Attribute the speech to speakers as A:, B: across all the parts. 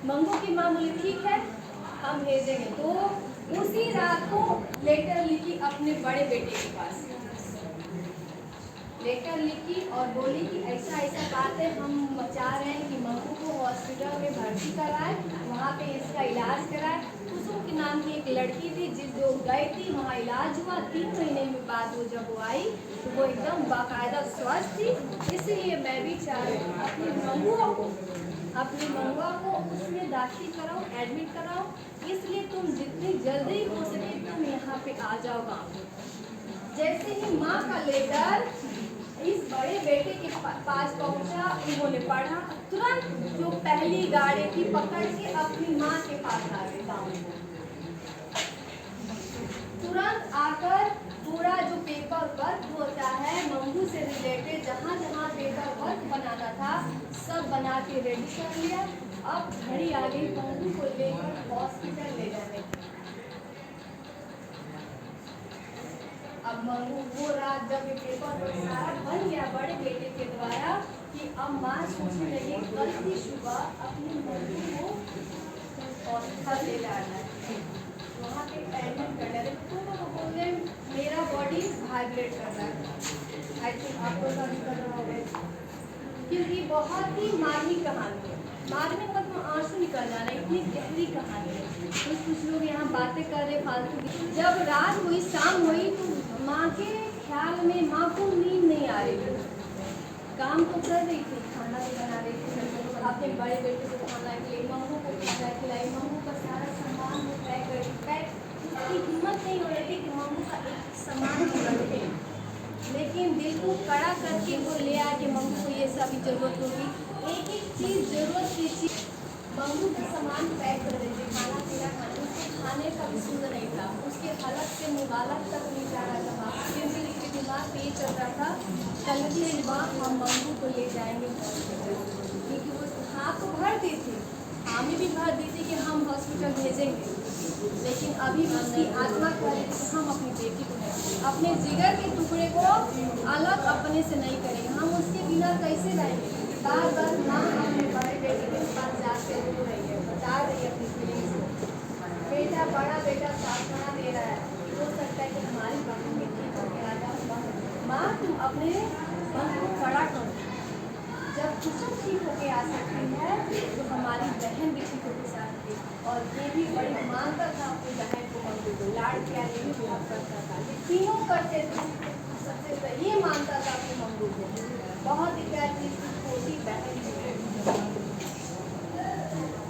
A: मंगू की माँ बोली ठीक है हम भेजेंगे। तो उसी रात को लेटर लिखी अपने बड़े बेटे के पास, लेटर लिखी और बोली कि ऐसा ऐसा बात है, हम चाह रहे हैं कि मंगू को हॉस्पिटल में भर्ती कराए, वहाँ पे इसका इलाज कराए। कुसुम के नाम की एक लड़की थी जिस जो गई थी, वहाँ इलाज हुआ। 3 महीने में बाद वो जब वो आई तो वो एकदम बाकायदा स्वस्थ थी। इसलिए मैं भी चाह रही हूँ अपनी मंगुआ को उसमें दाखिल कराओ, एडमिट कराओ। इसलिए तुम जितनी जल्दी हो सके तुम यहाँ पे आ जाओ गाँव। जैसे ही माँ का लेटर इस बड़े बेटे के पास पहुंचा, उन्होंने पढ़ा, तुरंत जो पहली गाड़ी थी पकड़ के अपनी माँ के पास आ गए गाँव में। तुरंत आकर पूरा जो पेपर वर्क होता है मंगू से रिलेटेड, जहाँ जहाँ पेपर वर्क बनाना था सब बना के रेडी कर लिया। अब घड़ी आ गई मंगू को लेकर हॉस्पिटल ले जाने की। अब मंगू वो रात जब ये पेपर वर्क सारा बन गया बड़े बेटे के द्वारा कि अब माँ सोचने लगी कल की सुबह अपनी मंगू को हॉस्पिटल ले जाना है, वहाँ पे एडमिट कर रहे। तो वो बोले मेरा बॉडी वाइब्रेट कर रहा है, आई थिंक आप लोग भी कर रहा होगा, क्योंकि बहुत ही मार्मिक कहानी है। मार्मिक मतलब आंसू निकल जाना, इतनी गहरी कहानी है। कुछ लोग यहाँ बातें कर रहे फालतू की। जब रात हुई, शाम हुई, तो माँ के ख्याल में माँ को नींद नहीं आ रही थी। काम तो कर रही थी, खाना भी बना रही थी, अपने बड़े बेटे को खाना खिलाई, मंगू को खाना खिलाई, मंगू का सारा सामान वो पैक कर, उसकी हिम्मत नहीं हो रही थी कि मंगू का एक सामान रखे, लेकिन दिल को कड़ा करके वो ले आ के मंगू को ये सभी जरूरत होगी, एक एक चीज़ जरूरत की चीज़ मंगू का सामान पैक कर रहे थे। खाना पीना खाना, उसके खाने का भी सुंदर नहीं था, उसके हलक से मुबालक तक नहीं जा रहा था, क्योंकि उसके दिमाग पे ये चल रहा था कल की सुबह हम मंगू को ले जाएंगे हॉस्पिटल। क्योंकि वो हाँ तो भर दी थी, हमें भी भर दी थी कि हम हॉस्पिटल भेजेंगे, लेकिन अभी उसकी आत्मा कह रही थी हम अपनी बेटी को नहीं, अपने जिगर के टुकड़े को अलग अपने से नहीं करेंगे, हम उसके बिना कैसे रहेंगे। बार बार माँ अपने बड़े बेटे के पास जाके रो रही है, बता रही है अपनी फीलिंग्स को। बेटा, बड़ा बेटा सांत्वना दे रहा है, हो सकता है कि हमारी बहन भी ठीक होकर आ जाए। माँ तुम अपने मन को खड़ा करो, जब कुसुम ठीक होके आ सकती है तो हमारी बहन भी ठीक होके आ सकती है। और ये भी बड़ी मानता था अपनी बहन को, मंगू को लाड़ प्यार ये भी बहुत करता था, ये तीनों करते थे। सबसे ये मानता था अपनी मंगू को, बहुत ही प्यार की छोटी बहन थी।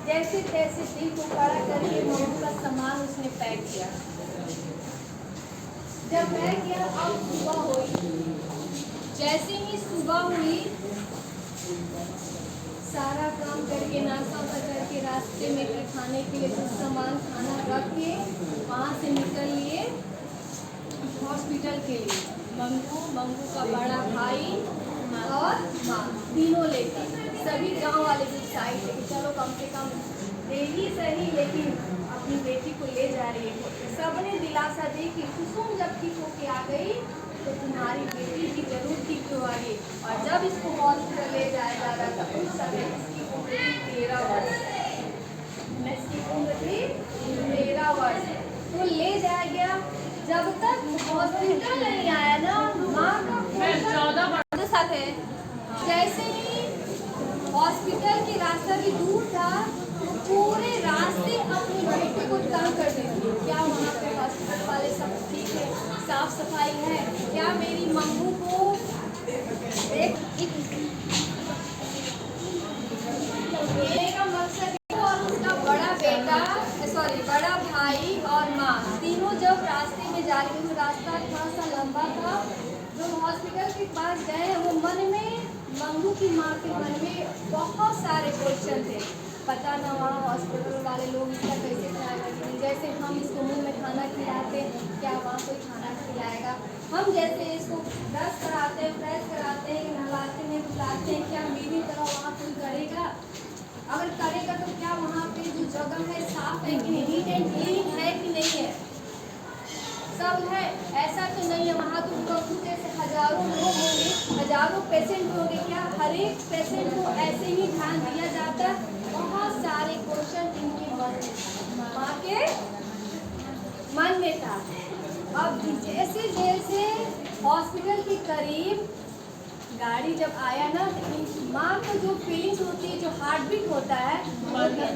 A: जैसे तैसे दिल को खड़ा करके मंगू का सामान उसने पैक किया। जब पैक किया अब सुबह हुई, जैसे ही सुबह हुई सारा काम करके नाश्ता करके रास्ते में खाने के लिए कुछ सामान खाना रख के वहाँ से निकल लिए हॉस्पिटल के लिए। मंगू का बड़ा भाई और माँ तीनों लेकर, सभी गांव वाले भी साइड थे कि चलो कम से कम देरी सही लेकिन अपनी बेटी को ले जा रही है। सबने दिलासा दी कि कुसुम जब ठीक होके आ गई तो तुम्हारी बेटी की जरूर ठीक होगी। और जब इसको हॉस्पिटल ले जाया जा रहा था उस समय इसकी उम्र थी 13 वर्ष, इसकी उम्र थी 13 वर्ष। तो ले जाया गया, जब तक हॉस्पिटल नहीं आया ना माँ का 14 साथ है। जैसे ही हॉस्पिटल के रास्ता भी दूर था पूरे रास्ते अपनी बेटी को तंग कर देती, क्या वहाँ पे हॉस्पिटल वाले सब ठीक है, साफ सफाई है, क्या मेरी मंगू को लेने का मकसद। और उसका बड़ा बेटा बड़ा भाई और माँ तीनों जब रास्ते में जा रही थी, रास्ता थोड़ा सा लंबा था, जो हॉस्पिटल के पास गए वो मन में मंगू की माँ के मन में बहुत सारे क्वेश्चन थे। पता ना वहाँ हॉस्पिटल वाले लोग इसका कैसे ख्याल रखेंगे, जैसे हम इसको मुंह में खाना खिलाते हैं क्या वहाँ कोई खाना खिलाएगा, हम जैसे इसको ब्रश कराते हैं फ्रेश कराते हैं नहलाते हैं खिलाते हैं, क्या मेरी तरह वहाँ कोई करेगा, अगर करेगा तो क्या वहाँ पे जो जगह है साफ है कि नहीं, नीट एंड क्लीन है कि नहीं है, सब है, ऐसा तो नहीं है। वहाँ तो मंगू जैसे हजारों लोग होंगे, हजारों पेशेंट होंगे, क्या हर एक पेशेंट को ऐसे ही ध्यान दिया जाता है। बहुत सारे क्वेश्चन में था। अब जैसे जैसे हॉस्पिटल के करीब गाड़ी जब आया ना, तो माँ को जो फीलिंग्स होती है, जो हार्ट बीट होता है,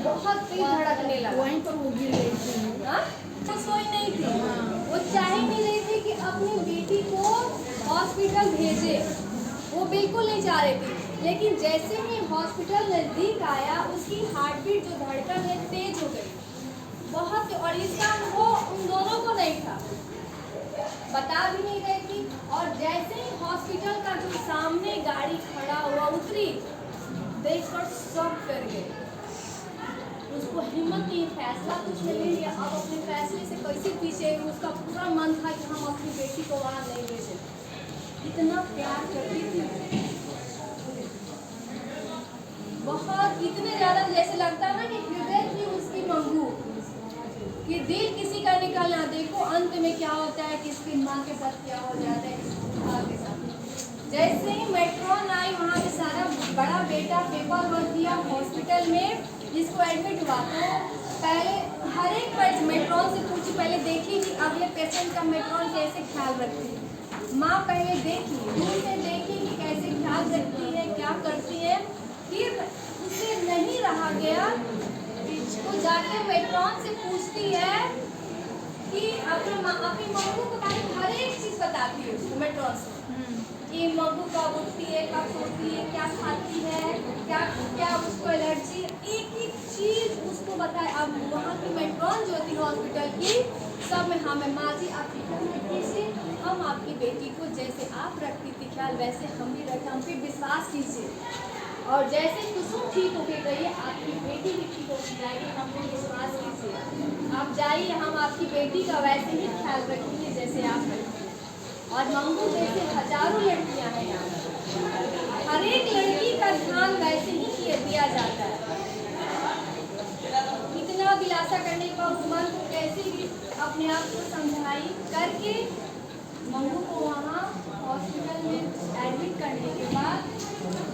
A: बहुत तेज धड़कने लगा।
B: वहीं पर वो गिर गई थी।
A: हाँ, तो सोई नहीं थी। वो चाह ही नहीं रही थी कि अपनी बेटी को हॉस्पिटल भेजे, वो बिल्कुल नहीं चाह रही थी। लेकिन जैसे ही हॉस्पिटल नज़दीक आया, उसकी हार्ट बीट जो धड़कन है तेज हो गई बहुत। और इसका वो उन दोनों को नहीं था, बता भी नहीं रही थी। और जैसे ही हॉस्पिटल का जो सामने गाड़ी खड़ा हुआ उतरी, देखकर सब कर गए। उसको हिम्मत नहीं, फैसला कुछ ले लिया। अब अपने फैसले से कैसे पीछे, उसका पूरा मन था कि हम अपनी बेटी को वहाँ नहीं भेजें। इतना प्यार करती थी, बहुत, इतने ज़्यादा, जैसे लगता है ना कि हृदय थी उसकी मंगू, कि दिल किसी का निकलना। देखो अंत में क्या होता है, किसकी माँ के साथ क्या हो जाता है, किसकी माँ के साथ। जैसे ही मेट्रॉन आई, वहाँ पे सारा बड़ा बेटा पेपर वर्क दिया हॉस्पिटल में, जिसको एडमिट हुआ। तो पहले हर एक मेट्रॉन से पूछी, पहले देखी कि अगले पेशेंट का मेट्रॉन कैसे ख्याल रखती है। माँ पहले देखी, दूर से देखी कि कैसे ख्याल रखती है, क्या करती है। फिर उसे नहीं रहा गया, तो जाके मेट्रॉन से पूछती है कि अपनी मम्मी के बारे में हर एक चीज़ बताती है उसको मेट्रॉन से, कि मम्मी कब उठती है, कब सोती है, क्या खाती है, क्या क्या उसको एलर्जी, एक एक चीज़ उसको बताए। अब वहाँ की मेट्रॉन जो थी हॉस्पिटल की, सब में हाँ मैं माँ जी आप फिक्र मत कीजिए, हम आपकी बेटी को जैसे आप रखती थी ख्याल, वैसे हम भी रखें, हम पे विश्वास कीजिए। और जैसे कुसुम ठीक होके गई, आपकी बेटी भी ठीक हो जाएगी, हम पे विश्वास कीजिए। आप जाइए, हम आपकी बेटी का वैसे ही ख्याल रखेंगे जैसे आप रखते हैं। और मंगू जैसे हजारों लड़कियां हैं यहाँ, हर एक लड़की का ध्यान वैसे ही दिया जाता है। इतना दिलासा करने के बाद मन को कैसे भी अपने आप को समझाई करके मंगू को वहाँ हॉस्पिटल में एडमिट करने के बाद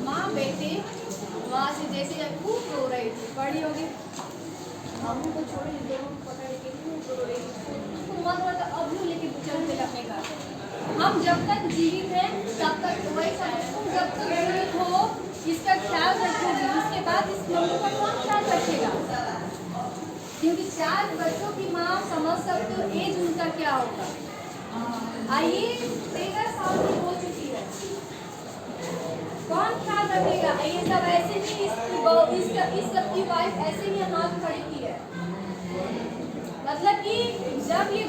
A: माँ बेटे वहाँ से जैसे खूब रो रही थी, बड़ी हो गई, मामू को छोड़ दोनों पकड़ के खूब रो रही थी। उसको मन हुआ था अब भी लेके चलते अपने घर। हम जब तक जीवित हैं तब तक वही समझो, जब तक जीवित हो इसका ख्याल रखोगी, उसके बाद इस मम्मी का कौन ख्याल रखेगा। क्योंकि 4 बच्चों की माँ, समझ सकते हो एज उनका क्या होगा। आइए 13 साल की हो चुकी है, कौन ख्याल रखेगा। ये सब ऐसे ही इस सब की वाइफ ऐसे ही हाथ खड़ी की है, मतलब कि जब ये